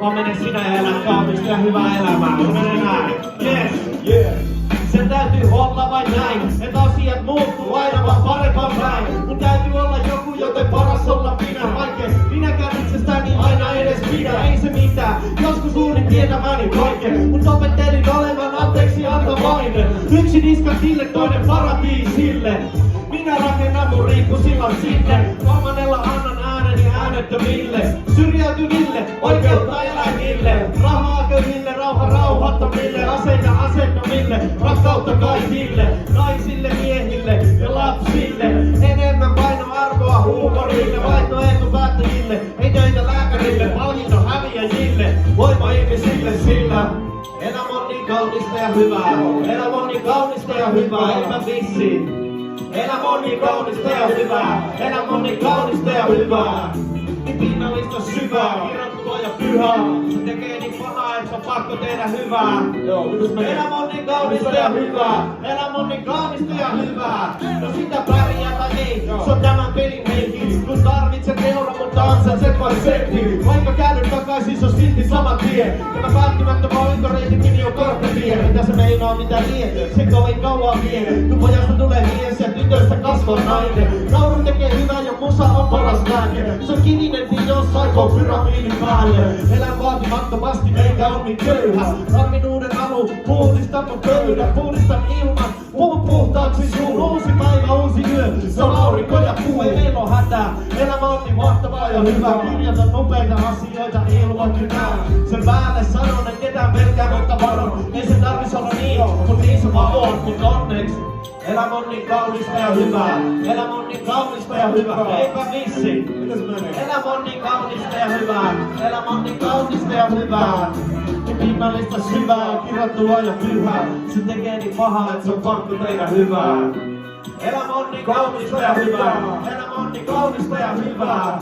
vaan mene sinä ja elä kaunista ja hyvää elämää. Mene näin. Yes. Yeah. Sen täytyy olla vain näin, että asiat muuttuu aina vaan parempaan päin. Mun täytyy olla joku, joten paras olla minä. Vaikka minäkään itsestäni aina edes pidä, ei se mitään. Joskus luulin tietämäni kaiken, mut opettelin olemaan anteeksi antavainen. Yksi diskatille, toinen paratiisille. Minä rakennan mun riippusillan sinne. Kolmannella annan ääneni äänettömille. Syrjäytyville, oikeutta eläimille. Rahaa köyhille, rauha rauhattomille. Aseita asettomille, rakkautta kaikille. Naisille, miehille ja lapsille. Enemmän painoarvoa huumorille. Vaihtoehto päättäjille, ei töitä lääkärille. Palkinto häviäjille, voima ihmisille sillä. Elämä on niin kaunista ja hyvää. Elämä on niin kaunista ja hyvää, eipä vissiin. Elämä on niin kaunista ja hyvää. Elämä on niin kaunista ja hyvää. Niin pinnallista syvää, kirjoittua ja pyhää. Se tekee niin pahaa, että on pakko tehdä hyvää. Elämä on niin kaunista ja hyvää. Elämä on niin kaunista ja hyvää. No sitä pärjää tai ei, se on tämän pelin henki. Kun tarvitset euro, mutta ansaitset vain sentti. Vaikka käännyt takaisin, se on silti sama tie. Tämä välttämättä valintoreitin nimi on korttelie. Mitä se meinaa, mitä lie? Se kovin kauan vie. Kun pojasta tulee mies ja tytöstä kasvaa nainen. Nauru tekee hyvää ja musa on paras lääke. Se on kininen jos aikoo pyramiidin päälle. Elän vaatimattomasti, meikä on niin köyhä. Varminuuden alu, puhdistan mun pöydän. Puhdistan ilman, puhun puhtaaksi suun. Uusi päivä, uusi yö, se on aurinko ja kuu. Ei meillä on hätää, elämä on niin mahtavaa ja hyvää. Kirjoitan nopeita asioita ilman kynää. Sen päälle sanon, en ketään pelkää, mutta varon. Ei se tarvis olla niin, mut niin se vaan on. Mut onneksi elämä on niin kaunista ja hyvää. Elämä on niin kaunista ja hyvää. Eipä vissi. Elämä on niin kaunista ja hyvää. Elämä on niin kaunista ja hyvää. Niin pinnallista syvää, kirjoittua ja pyhää. Se tekee niin pahaa, että se on pakko tehdä hyvää. Elämä on niin kaunista ja hyvää. Elämä on niin kaunista ja hyvää.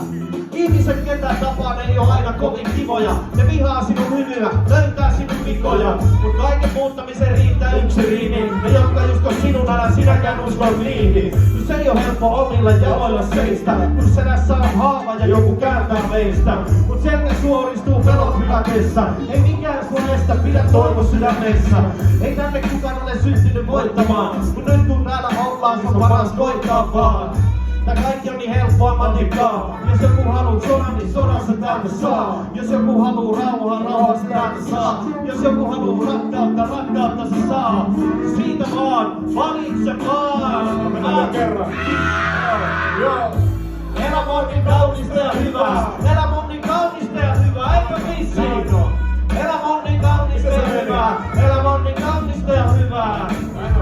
Ihmiset ketä tapaan ei oo aina kovin kivoja. Ne vihaa sinun hymyä, löytää sinun vikoja. Mut kaiken muuttamiseen riittää yksi riimi. Ne jotka usko sinun, älä sinäkään usko niihin. Kun se ei oo helppo omilla jaloilla seistä. Kun selässä on haava ja joku kääntää meistä. Mut selkä suoristuu pelot hyväkessä. Ei mikään sun estä, pidä toivo sydämessä. Ei tänne kukaan ole syntynyt voittamaan. Mut nyt kun täällä ollaan, se on paras koittaa vaan. Tää kaikki on niin helppoa matikkaa. Jos joku haluu sodan, niin sodassa täältä saa. Jos joku haluu rauhaa, rauhasta täältä saa. Jos joku haluu rakkautta, rakkautta se saa. Siitä vaan, valitse vaan. Mennään kerran. Elämä on niin kaunista ja hyvää. Elämä on niin kaunista ja hyvää, eipä vissiin. Elämä on niin kaunista ja hyvää. Elämä on niin kaunista ja hyvää.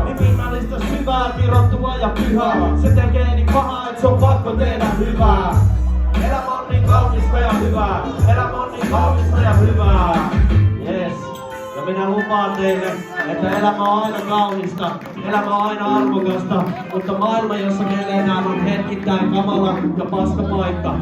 Niin pinnallista syvää, kirjoittua ja pyhää. Se tekee niin pahaa, että se on pakko tehdä hyvää. Elämä on niin kaunista ja hyvää. Elämä on niin kaunista ja hyvää. Yes. Ja minä lupaan teille, että elämä on aina kaunista. Elämä on aina arvokasta. Mutta maailma, jossa me eletään, on hetkittäin kamala ja paska paikka.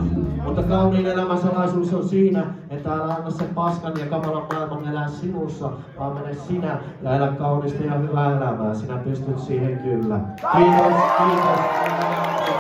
Mutta kauniin elämän salaisuus on siinä, että älä anna sen paskan ja kamalan maailman elää sinussa, vaan mene sinä ja elä kaunista ja hyvää elämää. Sinä pystyt siihen kyllä. Kiitos, kiitos.